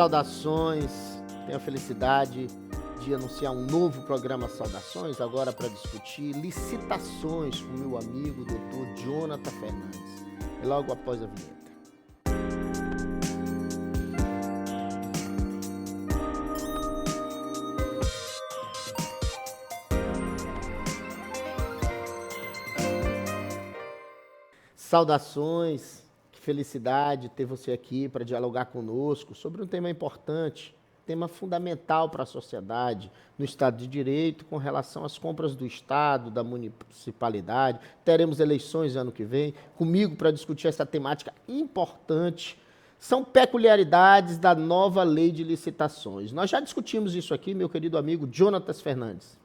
Saudações, tenho a felicidade de anunciar um novo programa Saudações, agora para discutir licitações com meu amigo Dr. Jonathan Fernandes. E logo após a vinheta. Saudações, que felicidade ter você aqui para dialogar conosco sobre um tema importante, tema fundamental para a sociedade, no Estado de Direito, com relação às compras do Estado, da municipalidade. Teremos eleições ano que vem, comigo para discutir essa temática importante. São peculiaridades da nova lei de licitações. Nós já discutimos isso aqui, meu querido amigo Jonathan Fernandes.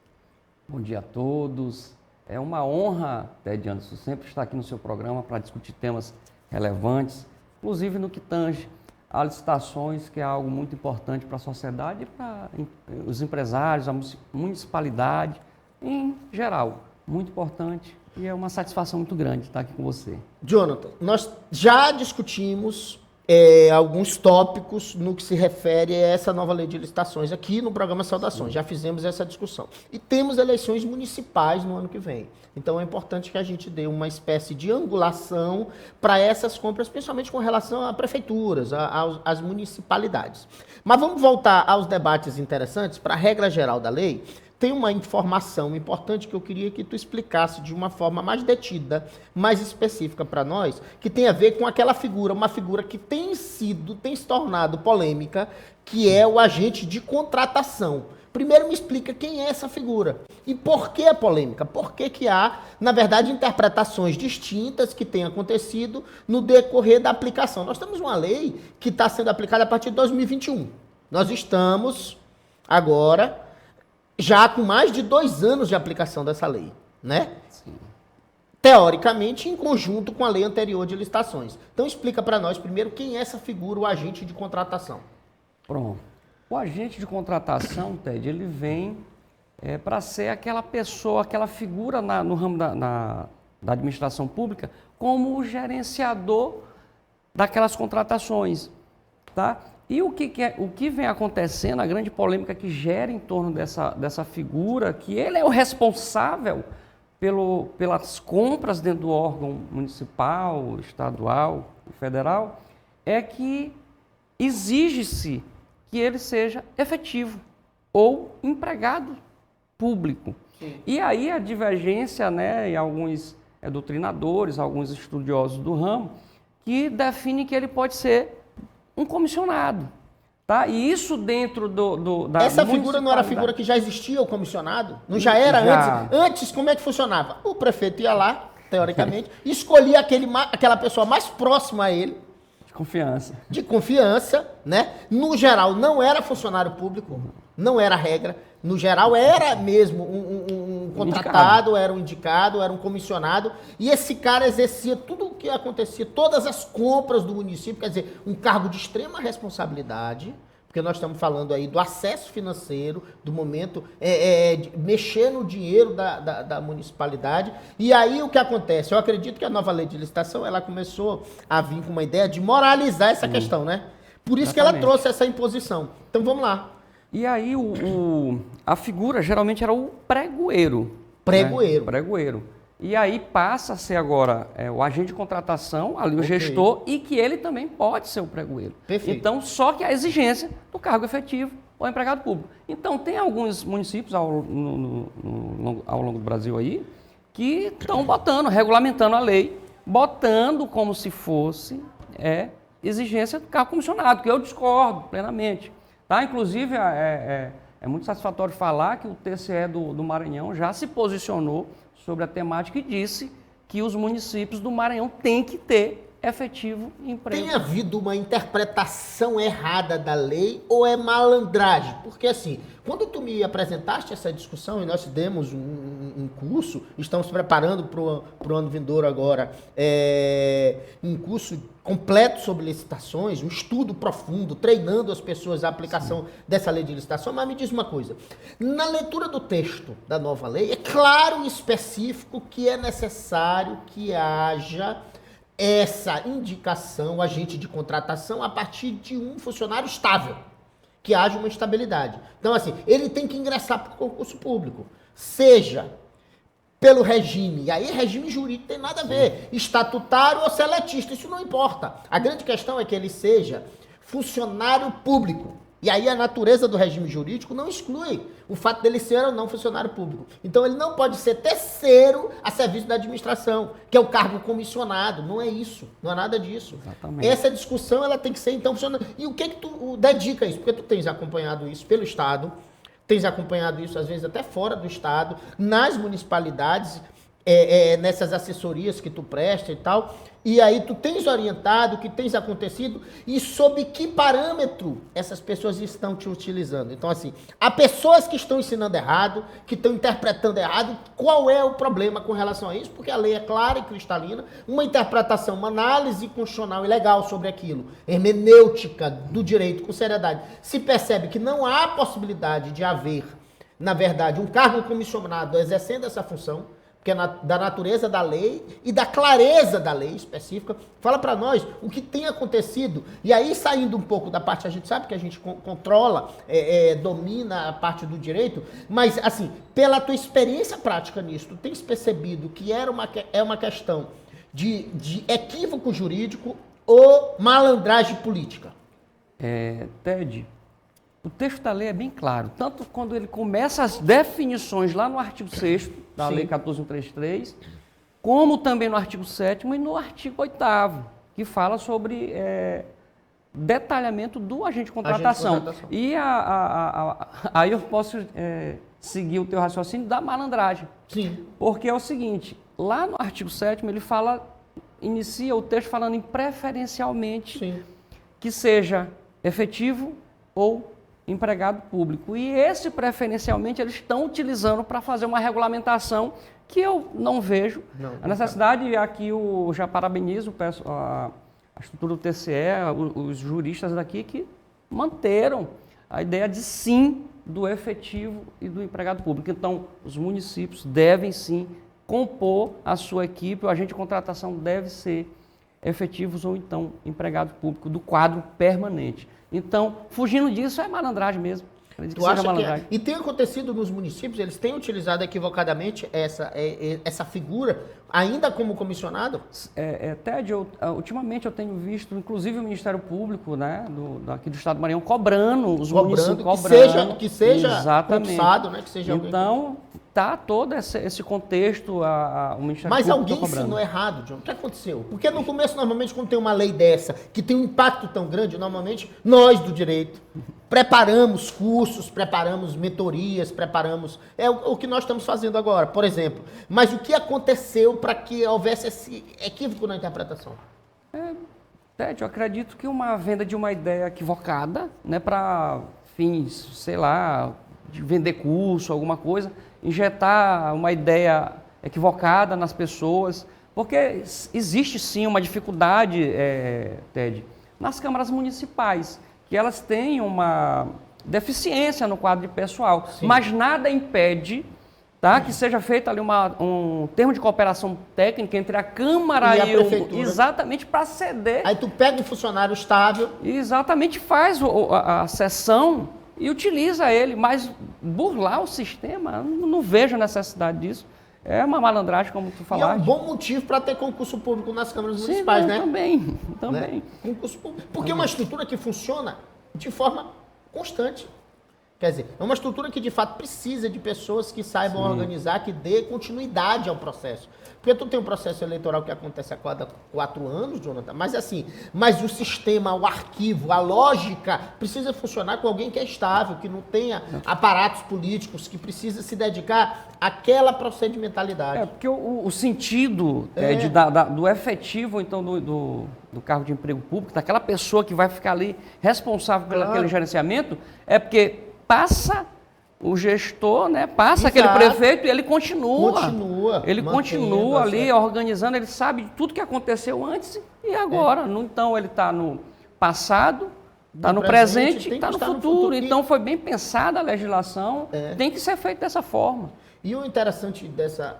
Bom dia a todos. É uma honra, Ted Anderson, sempre estar aqui no seu programa para discutir temas relevantes, inclusive no que tange a licitações, que é algo muito importante para a sociedade e para os empresários, a municipalidade, em geral. Muito importante e é uma satisfação muito grande estar aqui com você. Jonathan, nós já discutimos alguns tópicos no que se refere a essa nova lei de licitações aqui no programa Saudações. Sim. Já fizemos essa discussão. E temos eleições municipais no ano que vem. Então é importante que a gente dê uma espécie de angulação para essas compras, principalmente com relação a prefeituras, às municipalidades. Mas vamos voltar aos debates interessantes. Para a regra geral da lei, tem uma informação importante que eu queria que tu explicasse de uma forma mais detida, mais específica para nós, que tem a ver com aquela figura, uma figura que tem se tornado polêmica, que é o agente de contratação. Primeiro me explica quem é essa figura e por que é polêmica, por que há, na verdade, interpretações distintas que têm acontecido no decorrer da aplicação. Nós temos uma lei que está sendo aplicada a partir de 2021. Nós estamos agora já com mais de 2 anos de aplicação dessa lei, né? Sim. Teoricamente, em conjunto com a lei anterior de licitações. Então, explica para nós primeiro quem é essa figura, o agente de contratação. Pronto. O agente de contratação, Ted, ele vem para ser aquela pessoa, aquela figura no ramo da administração pública, como o gerenciador daquelas contrataçõlas, tá? E o que vem acontecendo, a grande polêmica que gera em torno dessa figura, que ele é o responsável pelas compras dentro do órgão municipal, estadual, federal, é que exige-se que ele seja efetivo ou empregado público. Sim. E aí a divergência, né, em alguns doutrinadores, alguns estudiosos do ramo, que define que ele pode ser um comissionado, tá? E isso dentro da essa figura não era a figura que já existia, o comissionado? Não já era antes? Antes, como é que funcionava? O prefeito ia lá, teoricamente, escolhia aquela pessoa mais próxima a ele. De confiança, né? No geral, não era funcionário público, não era regra. No geral, era mesmo um contratado, era um indicado, era um comissionado. E esse cara exercia tudo o que acontecia, todas as compras do município, quer dizer, um cargo de extrema responsabilidade, porque nós estamos falando aí do acesso financeiro, do momento, de mexer no dinheiro da municipalidade. E aí o que acontece? Eu acredito que a nova lei de licitação, ela começou a vir com uma ideia de moralizar essa questão, né? Por isso que ela trouxe essa imposição. Então vamos lá. E aí a figura geralmente era o pregoeiro. Pregoeiro. Né? Pregoeiro. E aí passa a ser agora o agente de contratação, ali o gestor, e que ele também pode ser o pregoeiro. Perfeito. Então, só que a exigência do cargo efetivo ou empregado público. Então, tem alguns municípios ao longo do Brasil aí que estão regulamentando a lei, botando como se fosse exigência do cargo comissionado, que eu discordo plenamente. Tá? Inclusive, é muito satisfatório falar que o TCE do Maranhão já se posicionou sobre a temática e disse que os municípios do Maranhão têm que ter efetivo emprego. Tem havido uma interpretação errada da lei ou é malandragem? Porque assim, quando tu me apresentaste essa discussão e nós demos um curso, estamos preparando para o ano vindouro agora, um curso completo sobre licitações, um estudo profundo, treinando as pessoas a aplicação dessa lei de licitação, mas me diz uma coisa, na leitura do texto da nova lei, é claro e específico que é necessário que haja essa indicação, agente de contratação, a partir de um funcionário estável. que haja uma estabilidade. Então, assim, ele tem que ingressar para o concurso público, seja pelo regime, e aí regime jurídico tem nada a ver, estatutário ou seletista, isso não importa. A grande questão é que ele seja funcionário público. E aí a natureza do regime jurídico não exclui o fato dele ser ou não funcionário público. Então ele não pode ser terceiro a serviço da administração, que é o cargo comissionado. Não é isso, não é nada disso. Exatamente. Essa discussão ela tem que ser então funcionando. E o que tu dedica a isso? Porque tu tens acompanhado isso pelo Estado, tens acompanhado isso às vezes até fora do Estado, nas municipalidades, nessas assessorias que tu presta e tal, e aí tu tens orientado o que tens acontecido e sob que parâmetro essas pessoas estão te utilizando. Então, assim, há pessoas que estão ensinando errado, que estão interpretando errado. Qual é o problema com relação a isso? Porque a lei é clara e cristalina, uma interpretação, uma análise constitucional e legal sobre aquilo, hermenêutica do direito com seriedade. Se percebe que não há possibilidade de haver, na verdade, um cargo comissionado exercendo essa função, que é da natureza da lei e da clareza da lei específica. Fala para nós o que tem acontecido. E aí, saindo um pouco da parte, a gente sabe que a gente controla, domina a parte do direito, mas, assim, pela tua experiência prática nisso, tu tens percebido que é uma questão de equívoco jurídico ou malandragem política? Ted, o texto da lei é bem claro, tanto quando ele começa as definições lá no artigo 6º da Lei 14.133, como também no artigo 7º e no artigo 8º, que fala sobre detalhamento do agente de contratação. E aí eu posso seguir o teu raciocínio da malandragem. Sim. Porque é o seguinte, lá no artigo 7º ele inicia o texto falando em preferencialmente, Sim, que seja efetivo ou empregado público. E esse, preferencialmente, eles estão utilizando para fazer uma regulamentação que eu não vejo a necessidade. E aqui eu já parabenizo a estrutura do TCE, os juristas daqui que manteram a ideia de sim do efetivo e do empregado público. Então, os municípios devem sim compor a sua equipe, o agente de contratação deve ser efetivos ou então empregado público do quadro permanente. Então, fugindo disso, é malandragem mesmo. Tu acha que E tem acontecido nos municípios, eles têm utilizado equivocadamente essa figura, ainda como comissionado? Ted, ultimamente eu tenho visto, inclusive o Ministério Público, né, aqui do Estado do Maranhão, cobrando os municípios. Que seja exatamente. Né, que seja então, tá todo esse contexto, o Ministério Mas Público alguém cobrando. ensinou errado, John. O que aconteceu? Porque no começo, normalmente, quando tem uma lei dessa, que tem um impacto tão grande, normalmente, nós do direito preparamos cursos, preparamos mentorias, preparamos... É o que nós estamos fazendo agora, por exemplo. Mas o que aconteceu para que houvesse esse equívoco na interpretação? Ted, eu acredito que uma venda de uma ideia equivocada, né, para fins, sei lá, de vender curso, alguma coisa, injetar uma ideia equivocada nas pessoas, porque existe sim uma dificuldade, Ted, nas câmaras municipais, que elas têm uma deficiência no quadro de pessoal, sim, mas nada impede, tá, que seja feito ali um termo de cooperação técnica entre a Câmara e a Prefeitura. Exatamente, para ceder. Aí tu pega um funcionário estável. Exatamente, faz a sessão e utiliza ele, mas burlar o sistema, não vejo necessidade disso. É uma malandragem, como tu falaste. E é um bom motivo para ter concurso público nas câmaras municipais, né? Também. Né? Concurso público. Porque é uma estrutura que funciona de forma constante. Quer dizer, é uma estrutura que de fato precisa de pessoas que saibam organizar, que dê continuidade ao processo. Porque tu tem um processo eleitoral que acontece a cada 4 anos, Jonathan, mas o sistema, o arquivo, a lógica precisa funcionar com alguém que é estável, que não tenha aparatos políticos, que precisa se dedicar àquela procedimentalidade. Porque o sentido do efetivo, então, do cargo de emprego público, daquela pessoa que vai ficar ali responsável pelo aquele gerenciamento, é porque passa o gestor, né? Passa aquele prefeito e ele continua. Ele continua ali organizando, ele sabe tudo que aconteceu antes e agora. Então ele está no passado, está no presente e está no futuro. Então foi bem pensada a legislação, tem que ser feito dessa forma. E o interessante dessa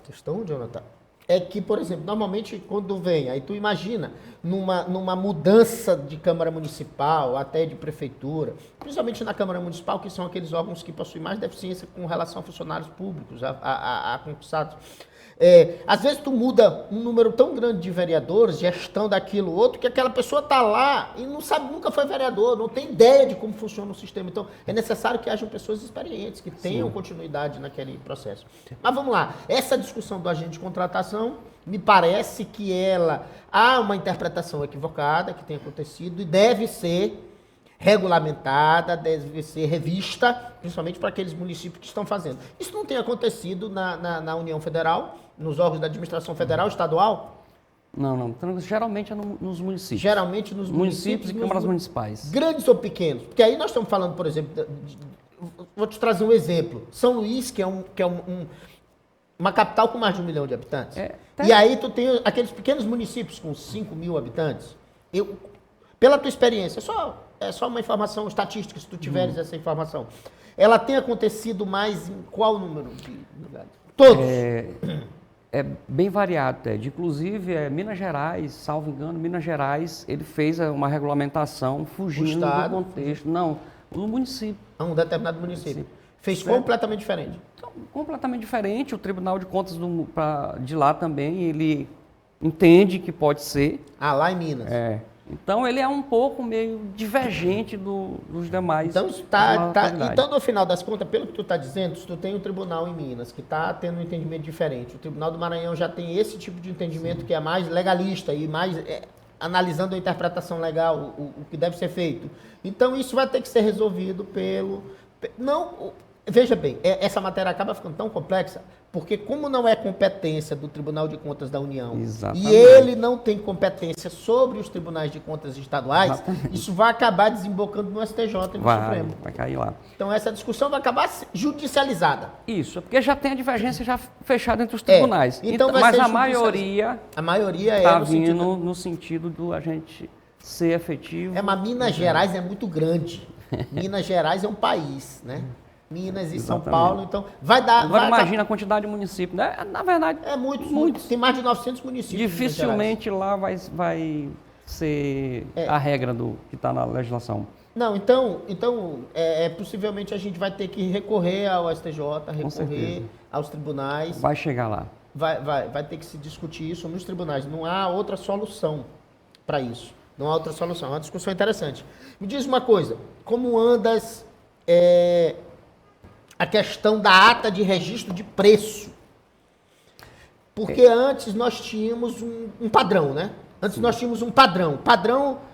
questão, Jonathan, é que, por exemplo, normalmente quando vem, aí tu imagina, numa mudança de Câmara Municipal, até de Prefeitura, principalmente na Câmara Municipal, que são aqueles órgãos que possuem mais deficiência com relação a funcionários públicos, a concursados. Às vezes tu muda um número tão grande de vereadores, gestão daquilo outro, que aquela pessoa está lá e não sabe, nunca foi vereador, não tem ideia de como funciona o sistema. Então, é necessário que hajam pessoas experientes, que tenham continuidade naquele processo. Mas vamos lá, essa discussão do agente de contratação, me parece que há uma interpretação equivocada que tem acontecido e deve ser regulamentada, deve ser revista, principalmente para aqueles municípios que estão fazendo. Isso não tem acontecido na União Federal, nos órgãos da administração federal, estadual? Não. Então, geralmente é nos municípios. Geralmente nos Municípios e câmaras municipais. Grandes ou pequenos? Porque aí nós estamos falando, por exemplo, vou te trazer um exemplo. São Luís, que é uma capital com mais de 1 milhão de habitantes. E aí tu tem aqueles pequenos municípios com 5 mil habitantes. Pela tua experiência, é só uma informação estatística, se tu tiveres essa informação. Ela tem acontecido mais em qual número de lugares? Todos? É bem variado, Ted. Inclusive, Minas Gerais, salvo engano, Minas Gerais, ele fez uma regulamentação fugindo do contexto. Não, no município. Um determinado município. Fez completamente diferente. Então, completamente diferente. O Tribunal de Contas de lá também, ele entende que pode ser. Lá em Minas. Então, ele é um pouco meio divergente dos demais. Então, então, no final das contas, pelo que tu está dizendo, se tu tem um tribunal em Minas que está tendo um entendimento diferente, o Tribunal do Maranhão já tem esse tipo de entendimento que é mais legalista e mais analisando a interpretação legal, o que deve ser feito. Então, isso vai ter que ser resolvido veja bem, essa matéria acaba ficando tão complexa, porque como não é competência do Tribunal de Contas da União, e ele não tem competência sobre os tribunais de contas estaduais, isso vai acabar desembocando no STJ e no Supremo. Vai cair lá. Então essa discussão vai acabar judicializada. Isso, porque já tem a divergência já fechada entre os tribunais. Mas a maioria está vindo no sentido do agente ser efetivo. Mas Minas Gerais é muito grande. Minas Gerais é um país, né? Minas e São Paulo, então vai dar... Agora imagina a quantidade de municípios, né? Na verdade... Muitos. Tem mais de 900 municípios. Dificilmente lá vai ser a regra que está na legislação. Não, então possivelmente a gente vai ter que recorrer ao STJ, recorrer aos tribunais. Vai chegar lá. Vai ter que se discutir isso nos tribunais. Não há outra solução para isso. Não há outra solução. É uma discussão interessante. Me diz uma coisa, como andas... a questão da ata de registro de preço. Porque antes nós tínhamos um padrão, né? Antes nós tínhamos um padrão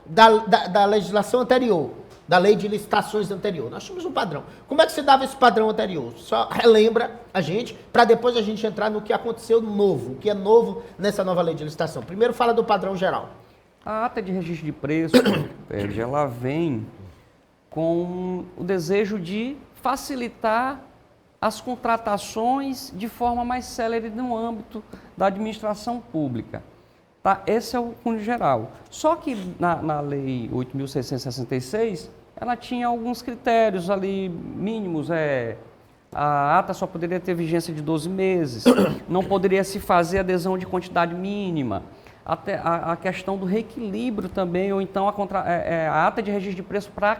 da legislação anterior, da lei de licitações anterior. Nós tínhamos um padrão. Como é que se dava esse padrão anterior? Só relembra a gente, para depois a gente entrar no que aconteceu novo, o que é novo nessa nova lei de licitação. Primeiro fala do padrão geral. A ata de registro de preço, ela vem com o desejo de facilitar as contratações de forma mais célere no âmbito da administração pública. Tá? Esse é o fundo geral. Só que na Lei 8.666, ela tinha alguns critérios ali mínimos. A ata só poderia ter vigência de 12 meses, não poderia se fazer adesão de quantidade mínima. Até a questão do reequilíbrio também, ou então a ata de registro de preço para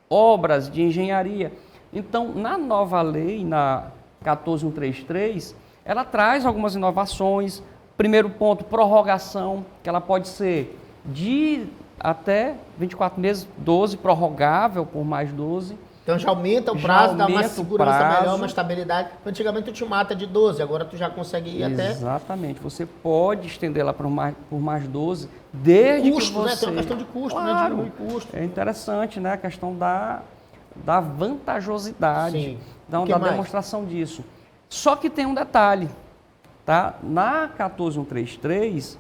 obras de engenharia. Então, na nova lei, na 14.133, ela traz algumas inovações. Primeiro ponto, prorrogação, que ela pode ser de até 24 meses, 12, prorrogável por mais 12. Então já aumenta o prazo, dá uma segurança melhor, uma estabilidade. Antigamente tu tinha uma ata de 12, agora tu já consegue ir até... Exatamente, você pode estender lá por mais 12, desde custo, que você... né? Tem uma questão de custo, claro, né? Diminui custo. É interessante, né? A questão da vantajosidade, Sim. da demonstração disso. Só que tem um detalhe, tá? Na 14.133,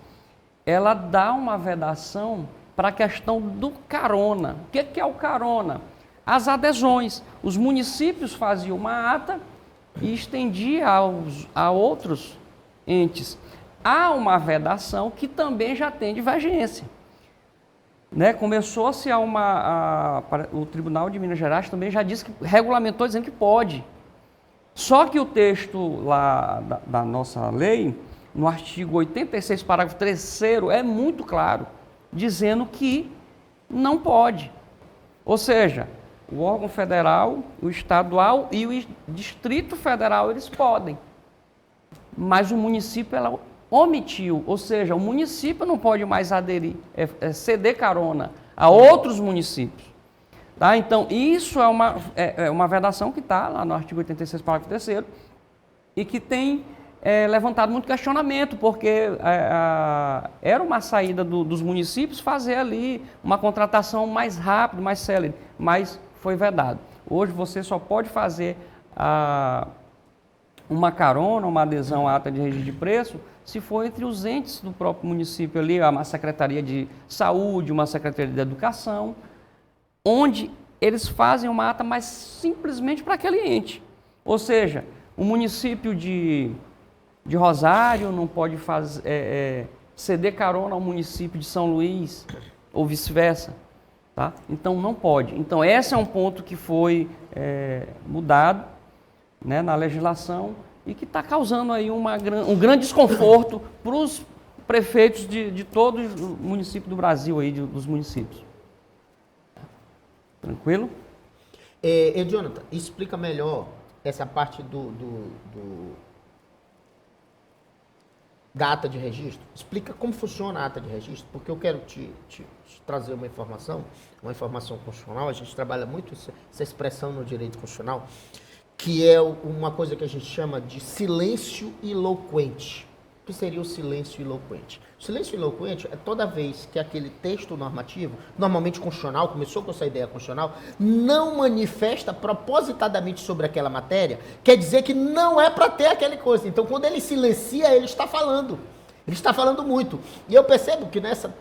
ela dá uma vedação para a questão do carona. O que é o carona? As adesões. Os municípios faziam uma ata e estendiam a outros entes. Há uma vedação que também já tem divergência. Né? Começou-se o Tribunal de Minas Gerais também já disse que regulamentou dizendo que pode. Só que o texto lá da nossa lei no artigo 86, parágrafo 3º, é muito claro, dizendo que não pode. Ou seja, o órgão federal, o estadual e o Distrito Federal, eles podem. Mas o município, ela omitiu. Ou seja, o município não pode mais aderir, ceder carona a outros municípios. Tá? Então, isso é uma vedação que está lá no artigo 86, parágrafo 3º, e que tem levantado muito questionamento, porque era uma saída dos municípios fazer ali uma contratação mais rápida, mais célere, mas foi vedado. Hoje você só pode fazer uma carona, uma adesão à ata de registro de preço, se for entre os entes do próprio município ali, uma Secretaria de Saúde, uma Secretaria de Educação, onde eles fazem uma ata mais simplesmente para aquele ente. Ou seja, o município de Rosário não pode ceder carona ao município de São Luís, ou vice-versa. Tá? Então, não pode. Então, esse é um ponto que foi mudado, né, na legislação e que está causando aí um grande desconforto para os prefeitos de todos os municípios do Brasil, aí, dos municípios. Tranquilo? Jonathan, explica melhor essa parte da ata de registro. Explica como funciona a ata de registro, porque eu quero te trazer uma informação constitucional. A gente trabalha muito essa expressão no direito constitucional, que é uma coisa que a gente chama de silêncio iloquente. O que seria o silêncio iloquente? O silêncio iloquente é toda vez que aquele texto normativo, normalmente constitucional, começou com essa ideia constitucional, não manifesta propositadamente sobre aquela matéria, quer dizer que não é para ter aquela coisa. Então, quando ele silencia, ele está falando. Ele está falando muito. E eu percebo que nessa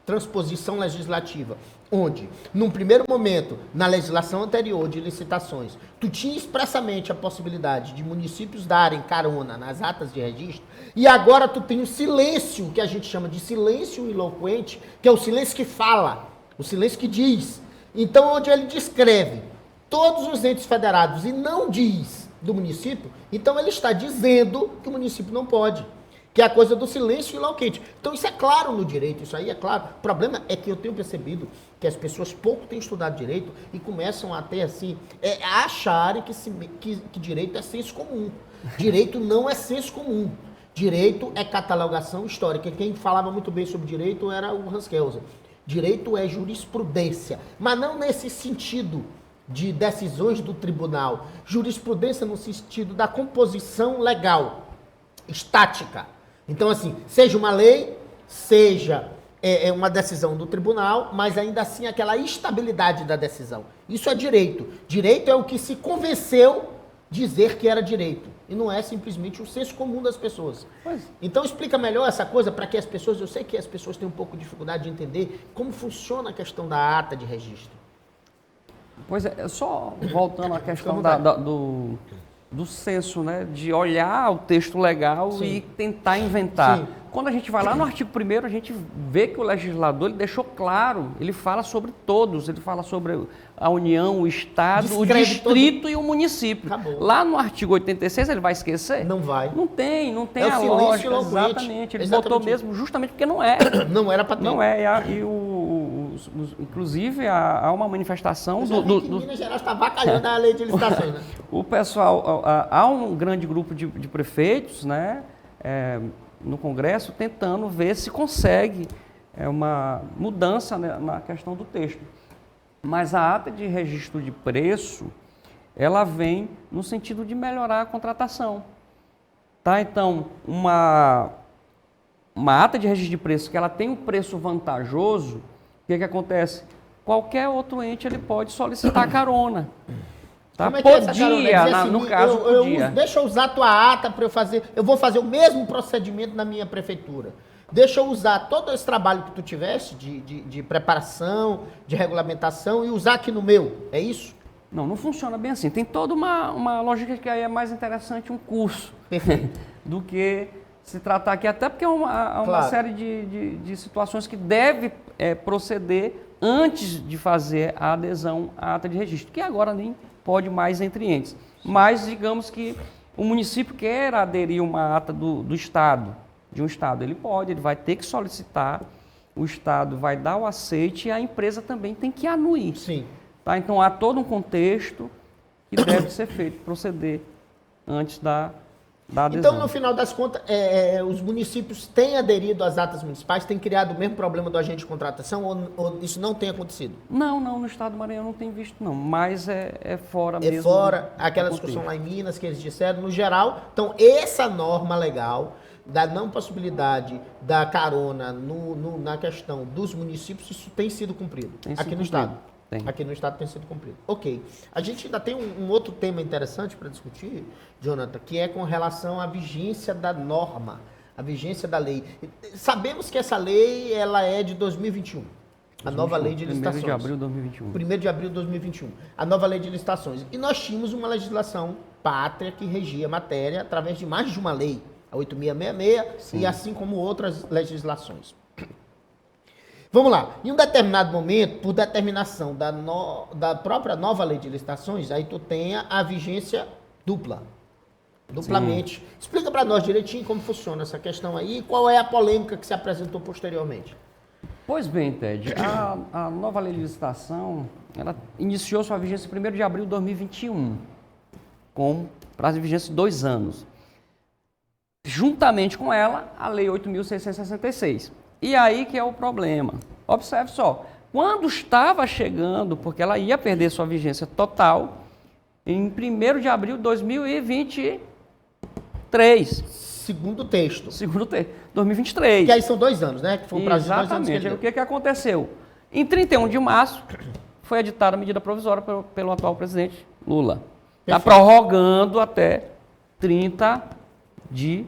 transposição legislativa, onde, num primeiro momento, na legislação anterior de licitações, tu tinha expressamente a possibilidade de municípios darem carona nas atas de registro, e agora tu tem o silêncio, que a gente chama de silêncio iloquente, que é o silêncio que fala, o silêncio que diz. Então, onde ele descreve todos os entes federados e não diz do município, então ele está dizendo que o município não pode. Que é a coisa do silêncio iloquente. Então isso é claro no direito, isso aí é claro. O problema é que eu tenho percebido que as pessoas pouco têm estudado direito e começam a ter assim, a acharem que direito é senso comum. Direito não é senso comum. Direito é catalogação histórica. Quem falava muito bem sobre direito era o Hans Kelsen. Direito é jurisprudência, mas não nesse sentido de decisões do tribunal. Jurisprudência no sentido da composição legal, estática. Então, assim, seja uma lei, seja uma decisão do tribunal, mas ainda assim aquela estabilidade da decisão. Isso é direito. Direito é o que se convenceu dizer que era direito. E não é simplesmente o senso comum das pessoas. Então, explica melhor essa coisa para que as pessoas... Eu sei que as pessoas têm um pouco de dificuldade de entender como funciona a questão da ata de registro. Pois é, só voltando à questão do senso, né, de olhar o texto legal. Sim. E tentar inventar. Sim. Quando a gente vai lá no artigo 1º, a gente vê que o legislador ele deixou claro, ele fala sobre todos, ele fala sobre a União, o Estado, descreve o Distrito e o município. Acabou. Lá no artigo 86 ele vai esquecer? Não vai. Não tem a lógica. Exatamente. Ele botou mesmo justamente porque não é. Não era para ter. Não é. Inclusive, há uma manifestação do Minas Gerais está avacalhando a lei de licitações, né? O pessoal, há um grande grupo de prefeitos, né, no Congresso, tentando ver se consegue uma mudança, né, na questão do texto. Mas a ata de registro de preço, ela vem no sentido de melhorar a contratação. Tá? Então, uma ata de registro de preço que ela tem um preço vantajoso, o que acontece? Qualquer outro ente ele pode solicitar carona. Tá? Como é que podia, assim, no caso, podia. Deixa eu usar a tua ata para eu fazer. Eu vou fazer o mesmo procedimento na minha prefeitura. Deixa eu usar todo esse trabalho que tu tivesse de preparação, de regulamentação e usar aqui no meu. É isso? Não funciona bem assim. Tem toda uma lógica que aí é mais interessante um curso do que se tratar aqui. Até porque é uma série de situações que deve proceder antes de fazer a adesão à ata de registro, que agora nem pode mais entre entes. Mas digamos que o município quer aderir uma ata do Estado, de um Estado. Ele pode, ele vai ter que solicitar, o Estado vai dar o aceite e a empresa também tem que anuir. Sim. Tá? Então, há todo um contexto que deve ser feito, proceder antes da adesão. Então, no final das contas, os municípios têm aderido às atas municipais, têm criado o mesmo problema do agente de contratação, ou isso não tem acontecido? Não, no estado do Maranhão não tem visto não, mas é fora É mesmo. fora aquela discussão lá em Minas que eles disseram, no geral. Então, essa norma legal da não possibilidade da carona na questão dos municípios, isso tem sido cumprido aqui no estado. Tem. Aqui no estado tem sido cumprido. Ok. A gente ainda tem um outro tema interessante para discutir, Jonathan, que é com relação à vigência da norma, a vigência da lei. Sabemos que essa lei ela é de 2021. A nova lei de licitações. 1º de abril de 2021. 1º de abril de 2021. A nova lei de licitações. E nós tínhamos uma legislação pátria que regia a matéria através de mais de uma lei. A 8666 Sim. e assim como outras legislações. Vamos lá. Em um determinado momento, por determinação da própria nova lei de licitações, aí tu tenha a vigência dupla. Duplamente. Sim. Explica para nós direitinho como funciona essa questão aí e qual é a polêmica que se apresentou posteriormente. Pois bem, Ted, a nova lei de licitação, ela iniciou sua vigência em 1º de abril de 2021, com prazo de vigência de 2 anos. Juntamente com ela, a lei 8.666. E aí que é o problema. Observe só, quando estava chegando, porque ela ia perder sua vigência total, em 1º de abril de 2023. Segundo texto. 2023. Que aí são 2 anos, né? Que foi um prazo de 2 anos. Exatamente. O que aconteceu? Em 31 de março, foi editada a medida provisória pelo atual presidente Lula. Está prorrogando até 30 de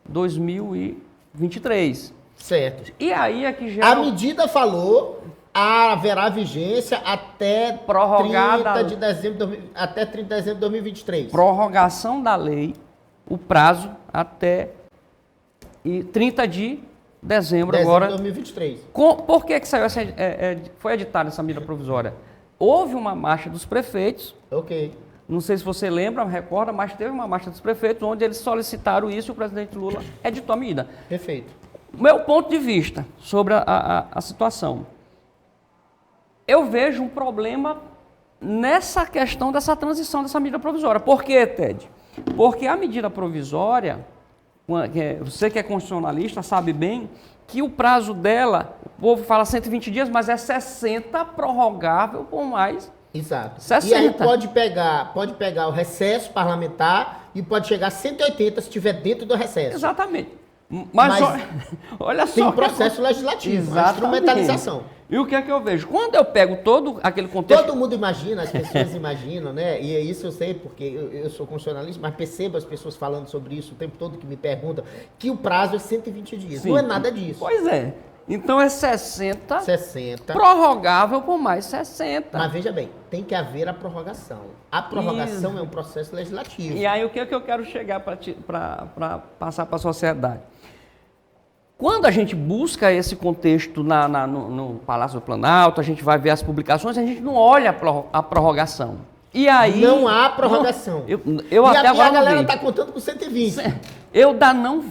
2023. Certo. E aí é que já... A medida falou, haverá vigência até 30 de dezembro de 2023. Prorrogação da lei, o prazo até 30 de dezembro agora. De 2023. Por que saiu foi editada essa medida provisória? Houve uma marcha dos prefeitos. Ok. Não sei se você lembra, recorda, mas teve uma marcha dos prefeitos onde eles solicitaram isso e o presidente Lula editou a medida. Perfeito. Meu ponto de vista sobre a situação. Eu vejo um problema nessa questão dessa transição dessa medida provisória. Por quê, Ted? Porque a medida provisória, você que é constitucionalista sabe bem que o prazo dela, o povo fala 120 dias, mas é 60 prorrogável por mais. Exato. 60. E aí pode pegar o recesso parlamentar e pode chegar a 180 se estiver dentro do recesso. Exatamente. Mas olha só. Tem um processo legislativo, uma instrumentalização. E o que é que eu vejo? Quando eu pego todo aquele contexto... Todo mundo imagina, as pessoas imaginam, né? E isso eu sei porque eu sou constitucionalista, mas percebo as pessoas falando sobre isso o tempo todo que me perguntam, que o prazo é 120 dias. Sim. Não é nada disso. Pois é. Então é 60. Prorrogável por mais 60. Mas veja bem, tem que haver a prorrogação. A prorrogação é um processo legislativo. E aí o que é que eu quero chegar para passar para a sociedade? Quando a gente busca esse contexto no Palácio do Planalto, a gente vai ver as publicações, a gente não olha a prorrogação. E aí... Não há prorrogação. Eu até agora a galera está contando com 120. Eu não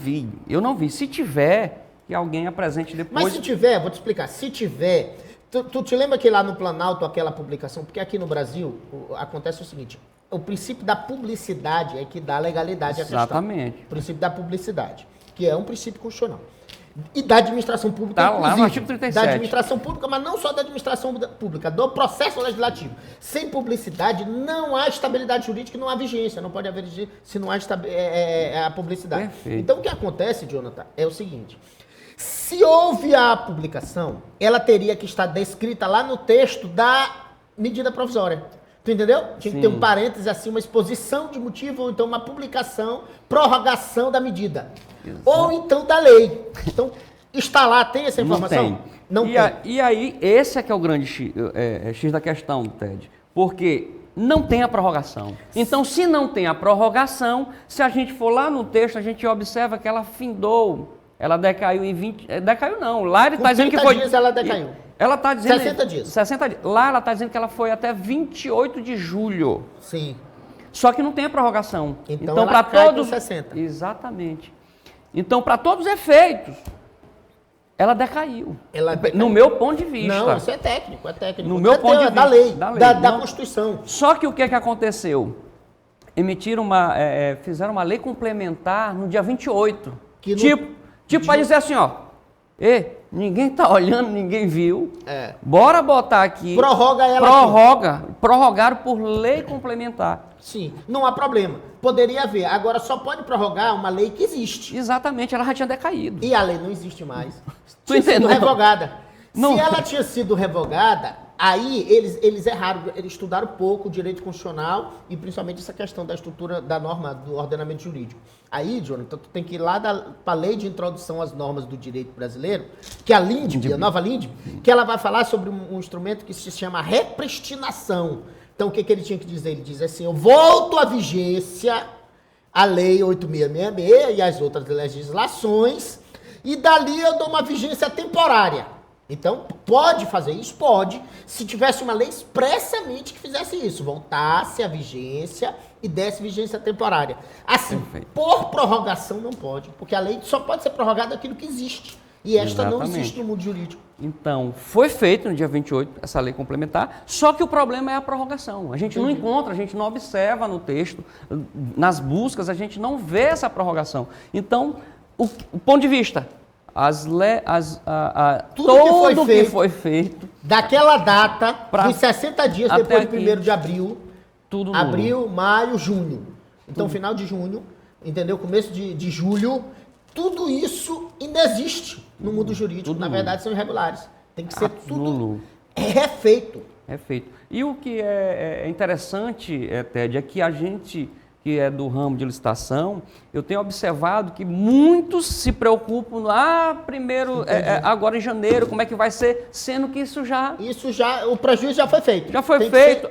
vi. Se tiver, que alguém apresente depois... Mas se tiver, vou te explicar. Se tiver... Tu te lembra que lá no Planalto, aquela publicação... Porque aqui no Brasil, acontece o seguinte... O princípio da publicidade é que dá legalidade à questão. Exatamente. O princípio da publicidade, que é um princípio constitucional. E da administração pública, tá lá no artigo 37. Da administração pública, mas não só da administração pública, do processo legislativo. Sem publicidade, não há estabilidade jurídica e não há vigência. Não pode haver vigência se não há a publicidade. Perfeito. Então, o que acontece, Jonathan, é o seguinte. Se houve a publicação, ela teria que estar descrita lá no texto da medida provisória. Tu entendeu? Tinha que ter um parênteses assim, uma exposição de motivo, ou então uma publicação, prorrogação da medida. Exato. Ou então da lei. Então, está lá, tem essa informação? Não tem. E aí, esse é que é o grande X da questão, Ted. Porque não tem a prorrogação. Então, se não tem a prorrogação, se a gente for lá no texto, a gente observa que ela findou. Ela decaiu em 20... Decaiu não. Lá ele está dizendo que foi... dias ela decaiu. Ela está dizendo... 60 dias. 60 dias. Lá ela está dizendo que ela foi até 28 de julho. Sim. Só que não tem a prorrogação. Então para todos... 60. Exatamente. Então, para todos os efeitos, ela decaiu. No meu ponto de vista. Não, isso é técnico, é técnico. No meu ponto de vista. Da lei, da Não. Constituição. Só que o que aconteceu? Fizeram uma lei complementar no dia 28. Tipo para dizer assim, ó, ninguém tá olhando, ninguém viu. Bora botar aqui. Prorroga ela. Prorrogaram por lei complementar. Sim, não há problema. Poderia haver. Agora só pode prorrogar uma lei que existe. Exatamente, ela já tinha decaído. E a lei não existe mais. Tu entendeu? Sido revogada. Não. Se ela tinha sido revogada, aí eles erraram, eles estudaram pouco o direito constitucional e principalmente essa questão da estrutura da norma do ordenamento jurídico. Aí, Jonathan, tu tem que ir lá para a lei de introdução às normas do direito brasileiro, que é a LINDB, a nova LINDB, que ela vai falar sobre um instrumento que se chama repristinação. Então, o que ele tinha que dizer? Ele diz assim, eu volto à vigência a lei 8666 e as outras legislações, e dali eu dou uma vigência temporária. Então, pode fazer isso? Pode, se tivesse uma lei expressamente que fizesse isso, voltasse a vigência e desse vigência temporária. Assim, por prorrogação não pode, porque a lei só pode ser prorrogada aquilo que existe. E esta não existe no mundo jurídico. Então, foi feito no dia 28 essa lei complementar, só que o problema é a prorrogação. A gente não encontra, a gente não observa no texto, nas buscas, a gente não vê essa prorrogação. Então, o ponto de vista, tudo que foi feito daquela data, dos 60 dias depois de 1º de abril, tudo abril, maio, junho. Então, final de junho, entendeu? Começo de julho, tudo isso ainda existe no mundo jurídico. Na verdade, são irregulares. Tem que ser tudo refeito. Refeito. E o que é interessante, Ted, é que a gente que é do ramo de licitação, eu tenho observado que muitos se preocupam, agora em janeiro, como é que vai ser, sendo que o prejuízo já foi feito. Já foi feito.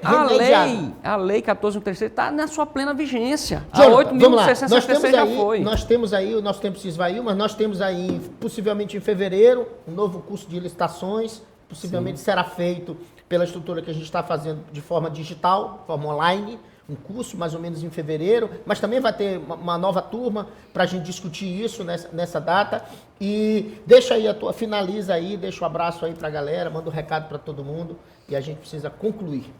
A lei 14.3 está na sua plena vigência. Jonathan, a 8.666 já foi. Nós temos aí, o nosso tempo se esvaiu, mas nós temos aí, possivelmente em fevereiro, um novo curso de licitações, possivelmente será feito pela estrutura que a gente está fazendo de forma digital, forma online, um curso mais ou menos em fevereiro, mas também vai ter uma nova turma para a gente discutir isso nessa data. E deixa aí finaliza aí, deixa um abraço aí para a galera, manda um recado para todo mundo e a gente precisa concluir.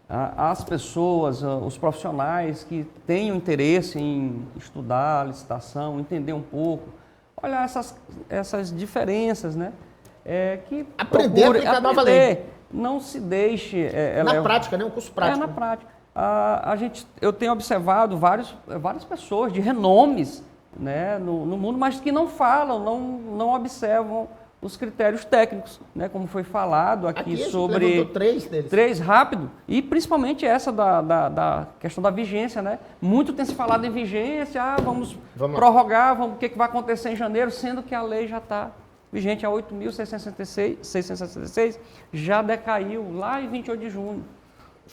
As pessoas, os profissionais que tenham interesse em estudar a licitação, entender um pouco, olhar essas diferenças, né? Aprender a aplicar a nova lei. Não se deixe... na prática, né? Um curso prático. Na prática. Eu tenho observado várias pessoas de renomes, né, no mundo, mas que não falam, não observam os critérios técnicos, né, como foi falado aqui sobre... Três rápido, e principalmente essa da questão da vigência, né? Muito tem se falado em vigência, vamos prorrogar, o que vai acontecer em janeiro, sendo que a lei já está vigente a 8.666, já decaiu lá em 28 de junho.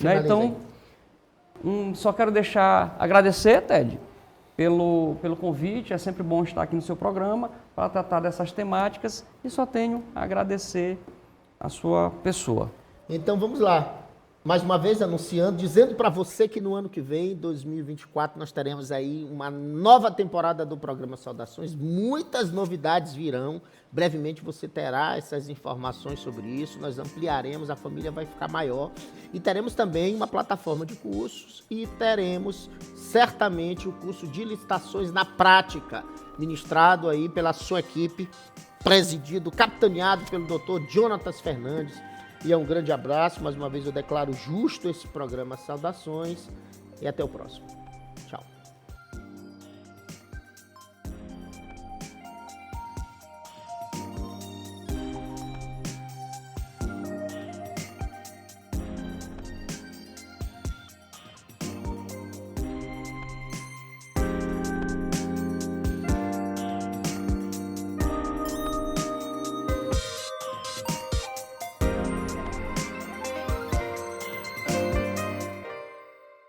Né? Então, só quero agradecer, Ted, pelo convite. É sempre bom estar aqui no seu programa para tratar dessas temáticas e só tenho a agradecer a sua pessoa. Então, vamos lá. Mais uma vez anunciando, dizendo para você que no ano que vem, 2024, nós teremos aí uma nova temporada do programa Saudações. Muitas novidades virão. Brevemente você terá essas informações sobre isso. Nós ampliaremos, a família vai ficar maior. E teremos também uma plataforma de cursos e teremos certamente o curso de licitações na prática, ministrado aí pela sua equipe, presidido, capitaneado pelo Dr. Jonatas Fernandes. E é um grande abraço, mais uma vez eu declaro justo esse programa Saudações e até o próximo.